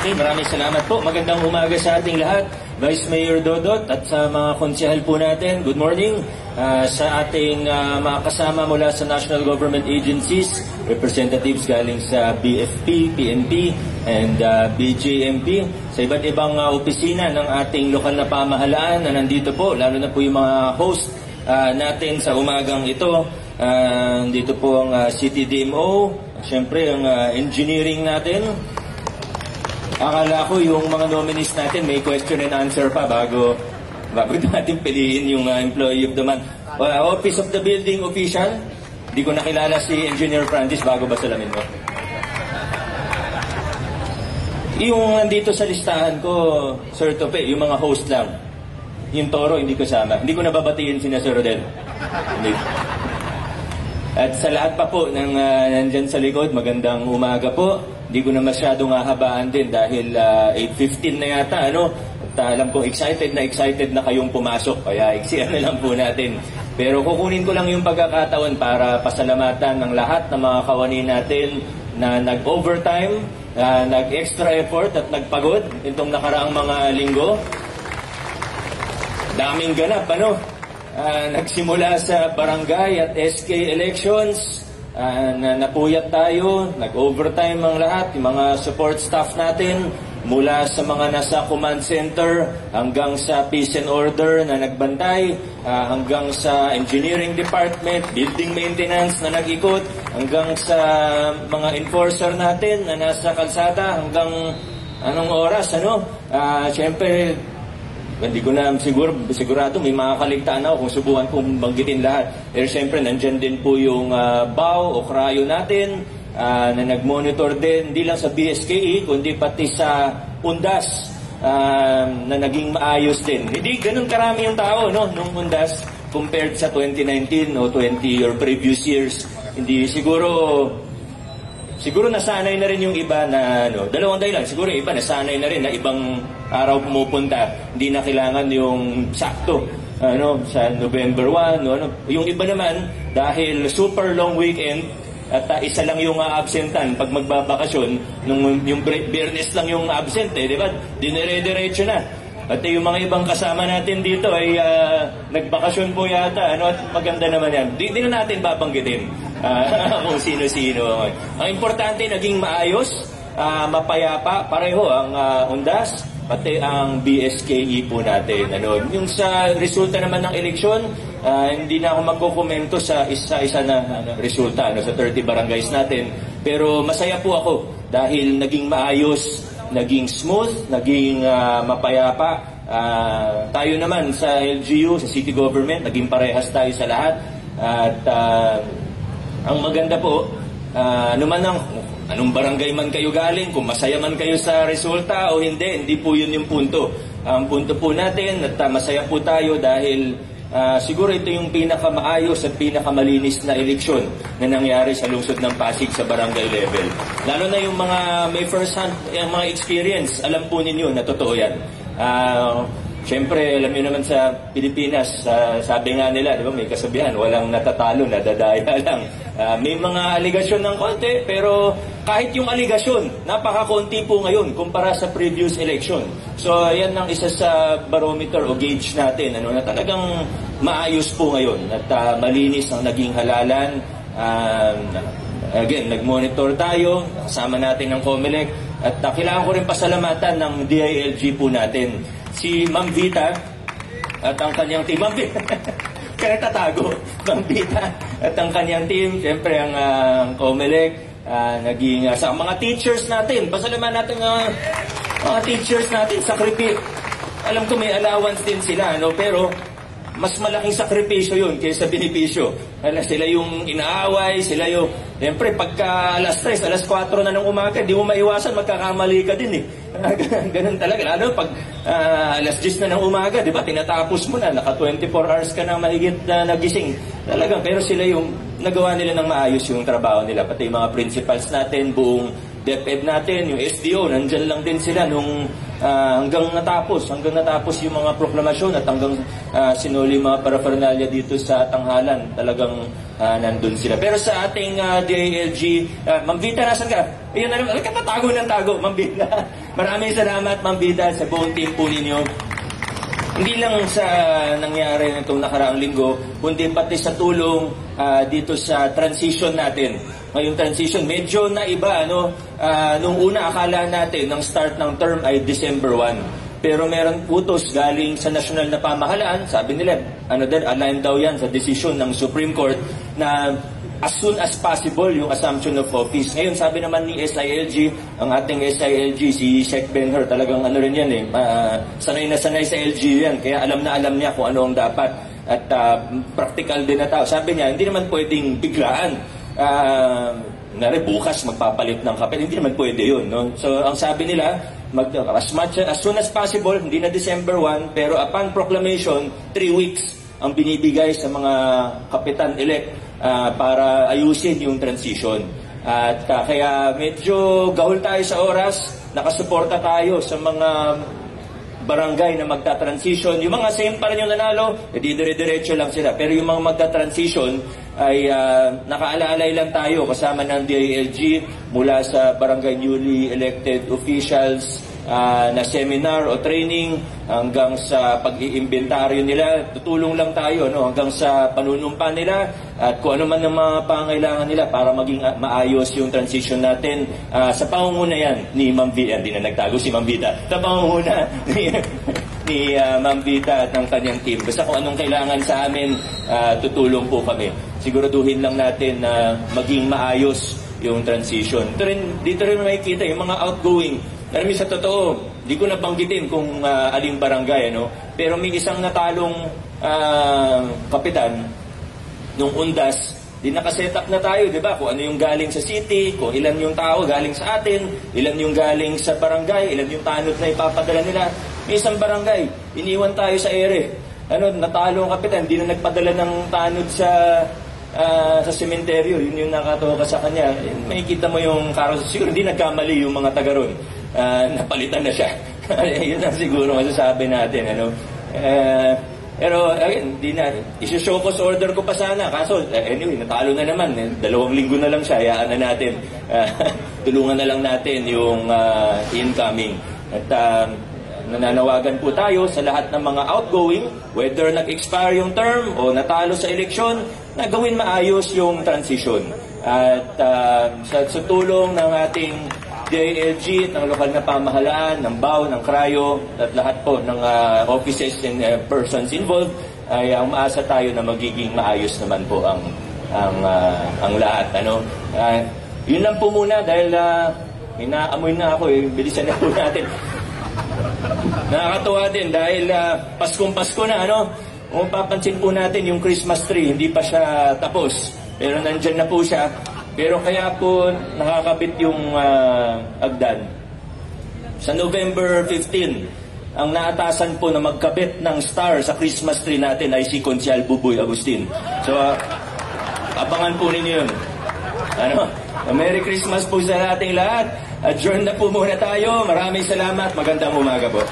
Okay, maraming salamat po. Magandang umaga sa ating lahat. Vice Mayor Dodot at sa mga konsehal po natin, good morning. Sa ating mga kasama mula sa national government agencies, representatives galing sa BFP, PNP, and BJMP, sa iba't ibang opisina ng ating lokal na pamahalaan na nandito po, lalo na po yung mga host natin sa umagang ito. Dito po ang CTDMO, siyempre ang engineering natin. Akala ko yung mga nominees natin may question and answer pa bago natin piliin yung employee of the month. Office of the Building Official, hindi ko nakilala si Engineer Francis, bago ba salamin mo? Yung nandito sa listahan ko, Sir Tope, yung mga host lang. Yung Toro, hindi ko sama. Hindi ko nababatiin si Sir Rodel. Hindi. At sa lahat pa po ng nandyan sa likod, magandang umaga po. Hindi ko na masyadong hahabaan din dahil 8:15 na yata, ano? At alam kong excited na kayong pumasok, kaya iksiyan na lang po natin. Pero kukunin ko lang yung pagkakataon para pasalamatan ng lahat ng mga kawani natin na nag-overtime, nag-extra effort at nagpagod itong nakaraang mga linggo. Daming ganap, ano? Nagsimula sa barangay at SK elections, napuyat tayo, nag-overtime ang lahat, yung mga support staff natin, mula sa mga nasa command center hanggang sa peace and order na nagbantay, hanggang sa engineering department, building maintenance na nag-ikot, hanggang sa mga enforcer natin na nasa kalsada hanggang anong oras, ano? Siyempre, hindi ko na sigurado may makakaligtaan ako kung subukan kong banggitin lahat. Pero siyempre, nandyan din po yung BAO o krayo natin na nag-monitor din, hindi lang sa BSKE, kundi pati sa UNDAS na naging maayos din. Hindi ganun karami yung tao, no, nung UNDAS compared sa 2019 o 20 or previous years. Hindi Siguro nasanay na rin yung iba na, dalawang dahilan. Siguro yung iba nasanay na rin na ibang araw pumupunta. Hindi na kailangan yung sakto, sa November 1. Yung iba naman, dahil super long weekend, at isa lang yung absentan pag magbabakasyon, yung Biyernes lang yung absent, di ba? Dinire-diretso na. At yung mga ibang kasama natin dito ay nagbakasyon po yata, at maganda naman yan. Di na natin babanggitin kung sino-sino. Ang importante, naging maayos, mapayapa, pareho ang UNDAS, pati ang BSKE po natin. Yung sa resulta naman ng eleksyon, hindi na ako magkukomento sa isa-isa na resulta sa 30 barangays natin. Pero masaya po ako dahil naging maayos, naging smooth, naging mapayapa. Tayo naman sa LGU, sa city government, naging parehas tayo sa lahat. At ang maganda po, anong barangay man kayo galing, kung masaya man kayo sa resulta o hindi po yun yung punto. Ang punto po natin, at masaya po tayo dahil siguro ito yung pinakamaayos at pinakamalinis na eleksyon na nangyari sa lungsod ng Pasig sa barangay level. Lalo na yung mga may first hand, yung mga experience, alam po ninyo na totoo yan. Siyempre, alam niyo naman sa Pilipinas, sabi nga nila, di ba, may kasabihan, walang natatalo, nadadaya lang. May mga aligasyon ng konti, pero kahit yung aligasyon, napakakonti po ngayon kumpara sa previous election. So, yan ang isa sa barometer o gauge natin, na talagang maayos po ngayon at malinis ang naging halalan. Again, nag-monitor tayo, kasama natin ng COMELEC, at kailangan ko rin pasalamatan ng DILG po natin. Si Ma'am Vita at ang kanyang team. Ma'am Vita, kaya tatago. Ma'am Vita at ang kanyang team, siyempre ang COMELEC, naging sa mga teachers natin. Pasalamat natin mga teachers natin, sakripi. Alam ko may allowance din sila, pero mas malaking sakripisyo yun kaysa benepisyo. Sila yung inaaway, sila yung... Siyempre, pagka alas 3, alas 4 na ng umaga, di mo maiwasan, magkakamali ka din eh. Ganun talaga. Lalo pag alas 10 na ng umaga, di ba, tinatapos mo na, naka 24 hours ka na mahigit na nagising. Talagang, pero sila yung nagawa nila ng maayos yung trabaho nila. Pati yung mga principals natin, buong DepEd natin, yung SDO, nandyan lang din sila nung hanggang natapos yung mga proklamasyon at hanggang sinuli mga paraphernalia dito sa tanghalan. Talagang nandun sila. Pero sa ating DILG, Ma'am Vita, nasan ka? Ayun, tago ng tago, Ma'am Vita. Maraming salamat, Ma'am Vita, sa buong team po ninyo. Hindi lang sa nangyari nitong nakaraang linggo, kundi pati sa tulong dito sa transition natin. Ngayong transition, medyo naiba, no? Nung una, akala natin, ng start ng term ay December 1. Pero meron utos galing sa national na pamahalaan, sabi nila, align daw yan sa decision ng Supreme Court na as soon as possible yung assumption of office. Ngayon, sabi naman ni SILG, ang ating SILG, si Sheikh Ben-Hur, talagang rin yan eh, sanay na sanay sa LG yan, kaya alam na alam niya kung ano ang dapat. At practical din na tao. Sabi niya, hindi naman pwedeng biglaan. Bukas magpapalit ng kapit. Hindi naman pwede yun. No? So, ang sabi nila, as soon as possible, hindi na December 1, pero upon proclamation, 3 weeks ang binibigay sa mga kapitan-elect para ayusin yung transition. At kaya medyo gahol tayo sa oras, nakasuporta tayo sa mga barangay na magta-transition. Yung mga same pa rin yung nanalo, dire-diretso lang sila. Pero yung mga magta-transition ay nakaalalay lang tayo kasama ng DILG mula sa barangay newly elected officials na seminar o training hanggang sa pag-iimbentaryo nila. Tutulong lang tayo hanggang sa panunumpa nila at kung ano man ang mga pangailangan nila para maging maayos yung transition natin sa pangunguna yan ni Ma'am Vita. Hindi na nagtago si Ma'am Vita. Sa pangunguna ni Ma'am Vita at ng kanyang team. Basta kung anong kailangan sa amin, tutulong po kami. Siguraduhin lang natin na maging maayos yung transition. Dito rin makikita yung mga outgoing. Alam mo, sa totoo, di ko nabanggitin kung aling barangay, pero may isang natalong kapitan nung Undas, di nakaset up na tayo, di ba? Kung ano yung galing sa city, kung ilan yung tao galing sa atin, ilan yung galing sa barangay, ilan yung tanod na ipapadala nila. May isang barangay, iniwan tayo sa ere. Natalo ang kapitan, di na nagpadala ng tanod sa sementeryo. Yun yung nakatoka sa kanya. Makikita mo yung karos. Siguro hindi nagkamali yung mga taga ron. Napalitan na siya. Yun na siguro masasabi natin. Pero again, di na. Isushow cause order ko pa sana. Kaso, anyway, natalo na naman. 2 linggo na lang siya. Hayaan na natin. Tulungan na lang natin yung incoming. At nananawagan po tayo sa lahat ng mga outgoing, whether nag-expire yung term o natalo sa eleksyon, na gawin maayos yung transition. At sa tulong ng ating DILG, ng lokal na pamahalaan, ng BAO, ng Krayo, at lahat po ng offices and persons involved, ay ang maasa tayo na magiging maayos naman po ang lahat. Yun lang po muna dahil inaamoy na ako, bilisan na po natin. Nakakatuwa din dahil Paskong-Pasko na, Kung papansin po natin yung Christmas tree, hindi pa siya tapos. Pero nandyan na po siya. Pero kaya po nakakabit yung agdan. Sa November 15, ang naatasan po na magkabit ng star sa Christmas tree natin ay si Consial Buboy Agustin. So, abangan po ninyo yun. Merry Christmas po sa ating lahat. Adjourn na po muna tayo. Maraming salamat. Magandang umaga po.